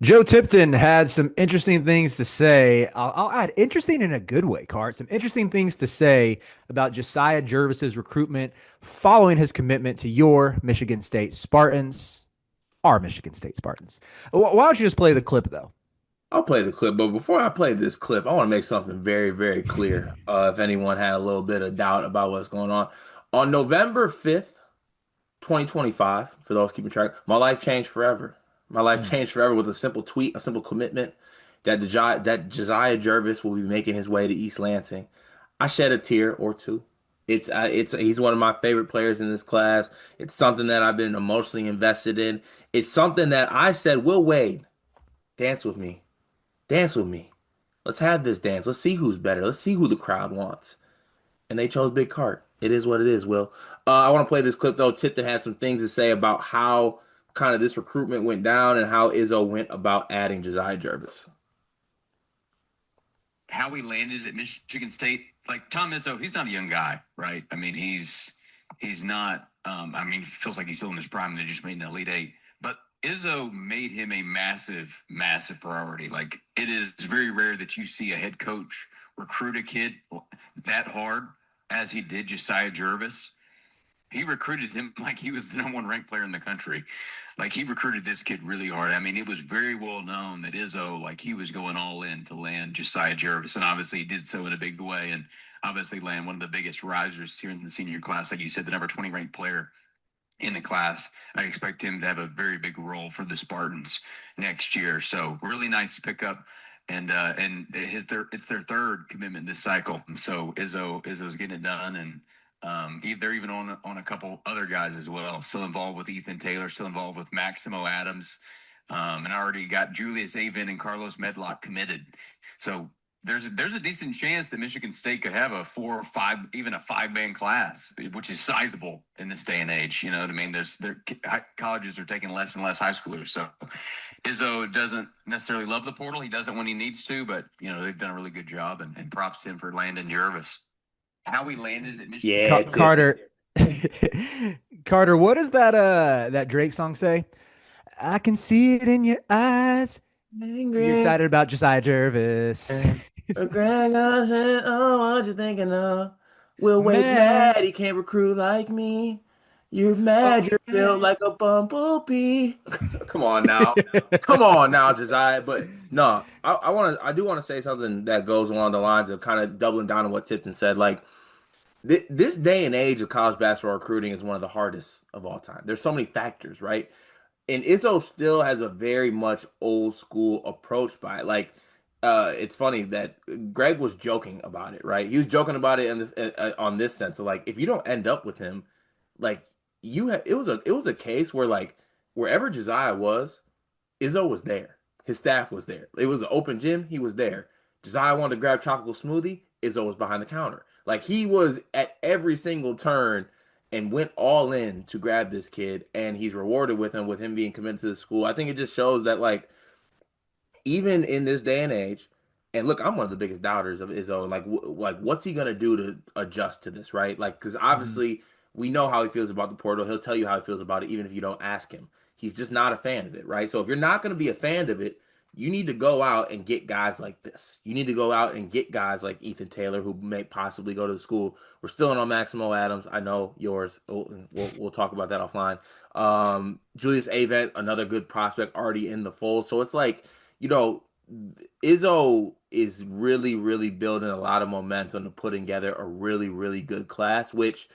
Joe Tipton had some interesting things to say. I'll add interesting in a good way, Cart. Some interesting things to say about Jasiah Jervis's recruitment following his commitment to your Michigan State Spartans, our Michigan State Spartans. Why don't you just play the clip, though? I'll play the clip, but before I play this clip, I want to make something very, very clear. If anyone had a little bit of doubt about what's going on November 5th, 2025, for those keeping track, my life changed forever. My life Mm. changed forever with a simple tweet, a simple commitment that Josiah Jervis will be making his way to East Lansing. I shed a tear or two. It's he's one of my favorite players in this class. It's something that I've been emotionally invested in. It's something that I said, Will Wade, dance with me. Dance with me. Let's have this dance. Let's see who's better. Let's see who the crowd wants. And they chose Big Cart. It is what it is, Will. I want to play this clip, though. Tipton has some things to say about how kind of this recruitment went down and how Izzo went about adding Josiah Jervis. How he landed at Michigan State, like Tom Izzo, he's not a young guy, right? I mean, he's not. I mean, feels like he's still in his prime. And they just made an Elite Eight, but Izzo made him a massive, massive priority. Like it is very rare that you see a head coach recruit a kid that hard as he did Josiah Jervis. He recruited him like he was the number one ranked player in the country. Like he recruited this kid really hard. I mean, it was very well known that Izzo, like he was going all in to land Josiah Jervis. And obviously he did so in a big way. And obviously land one of the biggest risers here in the senior class. Like you said, the number 20 ranked player in the class. I expect him to have a very big role for the Spartans next year. So really nice pickup. And it's their third commitment this cycle. So Izzo's getting it done, and they're even on a couple other guys as well. Still involved with Ethan Taylor, still involved with Maximo Adams, and I already got Julius Avin and Carlos Medlock committed. So there's a decent chance that Michigan State could have a 4 or 5, even a 5-man class, which is sizable in this day and age. You know what I mean? Colleges are taking less and less high schoolers. So Izzo doesn't necessarily love the portal. He does it when he needs to, but they've done a really good job, and props to him for landing Jervis. How he landed at Michigan. Yeah, Tipton. Carter, Carter, what does that Drake song say? I can see it in your eyes. You're Angry. excited about Josiah Jervis. Greg, I said, oh, what you thinking of? Will Wade's Man. mad, he can't recruit like me. You're Oh, mad, you're built man. like a bumblebee. Come on now. Come on now, Josiah. But no, I do want to say something that goes along the lines of kind of doubling down on what Tipton said. Like this day and age of college basketball recruiting is one of the hardest of all time. There's so many factors, right? And Izzo still has a very much old school approach by it. Like, it's funny that Greg was joking about it, right? He was joking about it on this sense. So, like, if you don't end up with him, like, it was a case where like wherever Josiah was, Izzo was there. His staff was there. It was an open gym. He was there. Josiah wanted to grab tropical smoothie. Izzo was behind the counter. Like he was at every single turn and went all in to grab this kid, and he's rewarded with him being committed to the school. I think it just shows that like even in this day and age, and look, I'm one of the biggest doubters of Izzo. Like what's he gonna do to adjust to this, right? Like, because Mhm. obviously we know how he feels about the portal. He'll tell you how he feels about it, even if you don't ask him. He's just not a fan of it, right? So if you're not gonna be a fan of it, you need to go out and get guys like this. You need to go out and get guys like Ethan Taylor, who may possibly go to the school. We're still in on Maximo Adams. I know yours. We'll talk about that offline. Julius Avent, another good prospect, already in the fold. So it's like you know, Izzo is really, really building a lot of momentum to put together a really, really good class, which,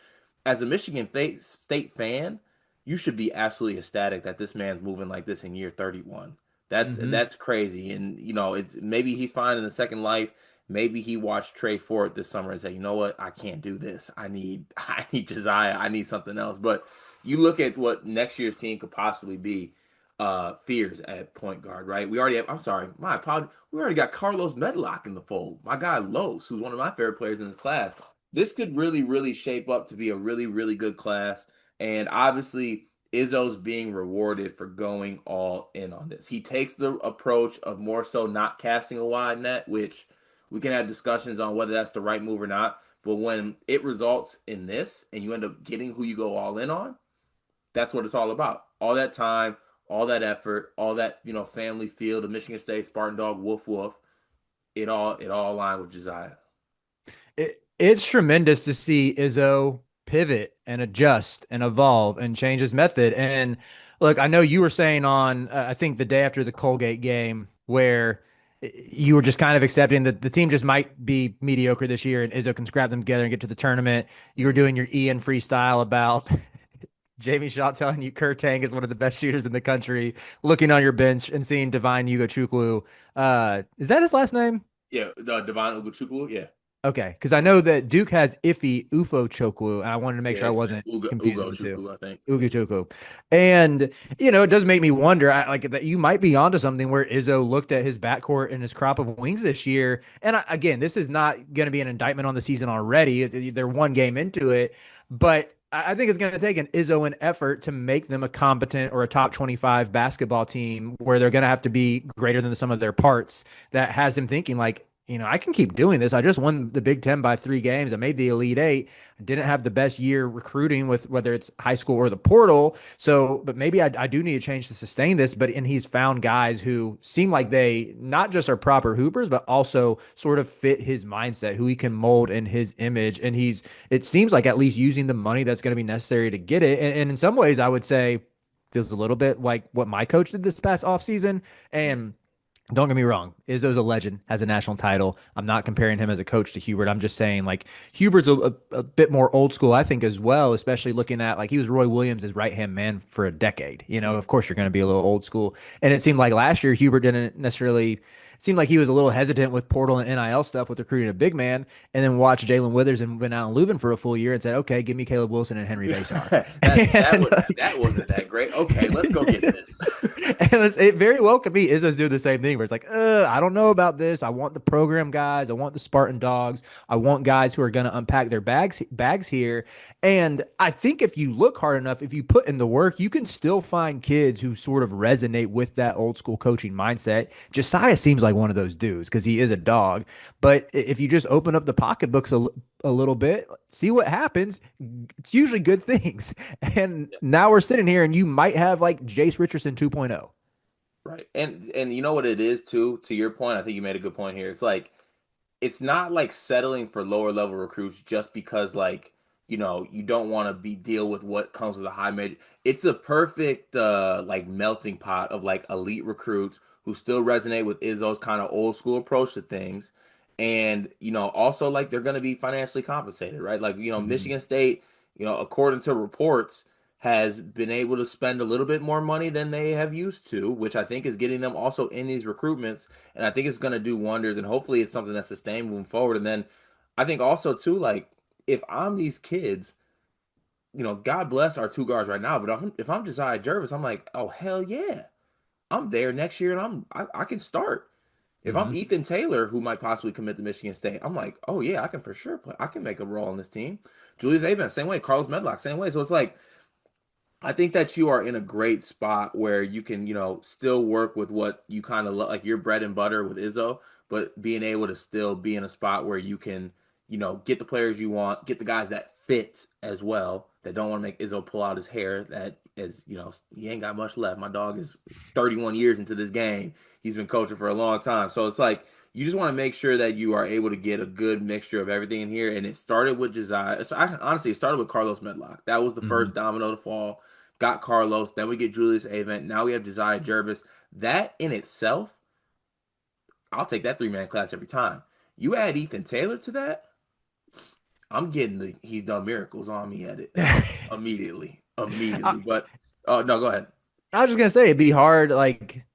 as a Michigan State fan, you should be absolutely ecstatic that this man's moving like this in year 31. Mhm. That's crazy. And, it's maybe he's finding a second life. Maybe he watched Trey Ford this summer and said, you know what? I can't do this. I need Josiah. I need something else. But you look at what next year's team could possibly be fears at point guard, right? We already have, I'm sorry, my apology. We already got Carlos Medlock in the fold. My guy Los, who's one of my favorite players in this class. This could really, really shape up to be a really, really good class. And obviously, Izzo's being rewarded for going all in on this. He takes the approach of more so not casting a wide net, which we can have discussions on whether that's the right move or not. But when it results in this and you end up getting who you go all in on, that's what it's all about. All that time, all that effort, all that, family feel, the Michigan State Spartan dog, woof woof, it all aligned with Josiah. It's tremendous to see Izzo pivot and adjust and evolve and change his method. And look, I know you were saying on, I think the day after the Colgate game, where you were just kind of accepting that the team just might be mediocre this year and Izzo can scrap them together and get to the tournament. You were doing your Ian freestyle about Jamie Shaw telling you Kurt Tang is one of the best shooters in the country, looking on your bench and seeing Divine Ugochukwu. Is that his last name? Yeah, the Devon Ugochukwu, yeah. Okay, because I know that Duke has Iffy Ufo Chokwu, and I wanted to make Yeah, sure I it's wasn't confusing Ugo the two. Chukwu, I think. Ugu Chukwu. And, it does make me wonder, like that you might be onto something where Izzo looked at his backcourt and his crop of wings this year. And again, this is not going to be an indictment on the season already. They're one game into it, but I think it's going to take an Izzo an effort to make them a competent or a top 25 basketball team where they're going to have to be greater than the sum of their parts. That has him thinking like, I can keep doing this. I just won the Big Ten by 3 games. I made the Elite Eight. I didn't have the best year recruiting with whether it's high school or the portal. So, but maybe I do need to change to sustain this. And he's found guys who seem like they not just are proper hoopers, but also sort of fit his mindset, who he can mold in his image. And it seems like at least using the money that's going to be necessary to get it. And in some ways, I would say feels a little bit like what my coach did this past offseason. And don't get me wrong. Izzo's a legend, has a national title. I'm not comparing him as a coach to Hubert. I'm just saying, like, Hubert's a bit more old school, I think, as well, especially looking at, like, he was Roy Williams' right hand man for a decade. Of course, you're going to be a little old school. And it seemed like last year, Hubert didn't necessarily seemed like he was a little hesitant with portal and NIL stuff with recruiting a big man, and then watched Jalen Withers and went out in Lubin for a full year and said, okay, give me Caleb Wilson and Henry Basar. That wasn't that great. Okay, let's go get this. And it very well could be Izzo's doing the same thing where it's like, I don't know about this. I want the program guys. I want the Spartan dogs. I want guys who are going to unpack their bags here. And I think if you look hard enough, if you put in the work, you can still find kids who sort of resonate with that old school coaching mindset. Josiah seems like one of those dudes because he is a dog. But if you just open up the pocketbooks a little bit, see what happens. It's usually good things. And now we're sitting here and you might have like Jace Richardson 2.0. Right. And you know what it is too, to your point, I think you made a good point here. It's like it's not like settling for lower level recruits just because like, you don't want to be deal with what comes with a high major. It's a perfect like melting pot of like elite recruits who still resonate with Izzo's kind of old school approach to things. And, also like they're going to be financially compensated, right? Like, Mm-hmm. Michigan State, according to reports, has been able to spend a little bit more money than they have used to, which I think is getting them also in these recruitments. And I think it's going to do wonders. And hopefully it's something that's sustained moving forward. And then I think also, too, like if I'm these kids, God bless our two guards right now. But if I'm Jasiah Jervis, I'm like, oh, hell yeah. I'm there next year and I can start. If I'm Mm-hmm. Ethan Taylor, who might possibly commit to Michigan State, I'm like, oh yeah, I can for sure play. I can make a role on this team. Julius Avent, same way. Carlos Medlock, same way. So it's like I think that you are in a great spot where you can, still work with what you kind of like your bread and butter with Izzo, but being able to still be in a spot where you can, get the players you want, get the guys that fit as well, that don't want to make Izzo pull out his hair. That is, he ain't got much left. My dog is 31 years into this game. He's been coaching for a long time. So it's like you just want to make sure that you are able to get a good mixture of everything in here. And it started with Josiah. So honestly, it started with Carlos Medlock. That was the Mm-hmm. first domino to fall. Got Carlos, then we get Julius Avent. Now we have Jasiah Jervis. That in itself, I'll take that three-man class every time. You add Ethan Taylor to that, I'm getting he's done miracles on me at it immediately. I, Immediately. But oh no, go ahead. I was just gonna say it'd be hard. Like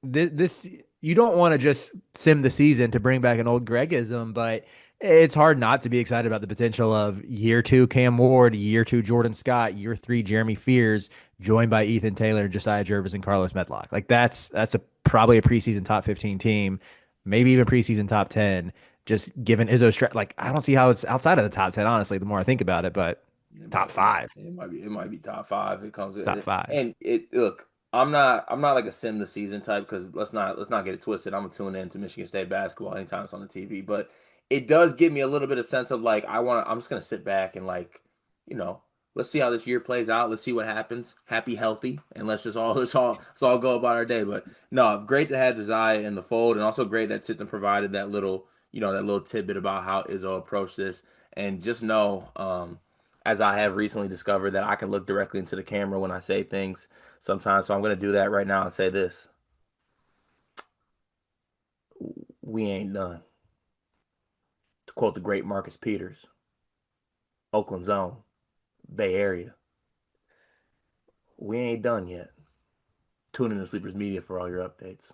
this you don't want to just sim the season to bring back an old Gregism, but it's hard not to be excited about the potential of year two Cam Ward, year two Jordan Scott, year three Jeremy Fears, joined by Ethan Taylor, Josiah Jervis, and Carlos Medlock. Like that's a probably a preseason top 15 team, maybe even preseason top 10. Just given Izzo, like I don't see how it's outside of the top 10. Honestly, the more I think about it, but top five, It might be top five. It comes top five. and it look. I'm not like a sim the season type because let's not get it twisted. I'm gonna tune in to Michigan State basketball anytime it's on the TV, but it does give me a little bit of sense of like I'm just gonna sit back and like you know let's see how this year plays out. Let's see what happens. Happy, healthy, and let's all go about our day. But no, great to have Josiah in the fold, and also great that Tipton provided that little, that little tidbit about how Izzo approached this. And just know, as I have recently discovered, that I can look directly into the camera when I say things sometimes. So I'm going to do that right now and say this: we ain't done. To quote the great Marcus Peters, Oakland's own, Bay Area. We ain't done yet. Tune in to Sleepers Media for all your updates.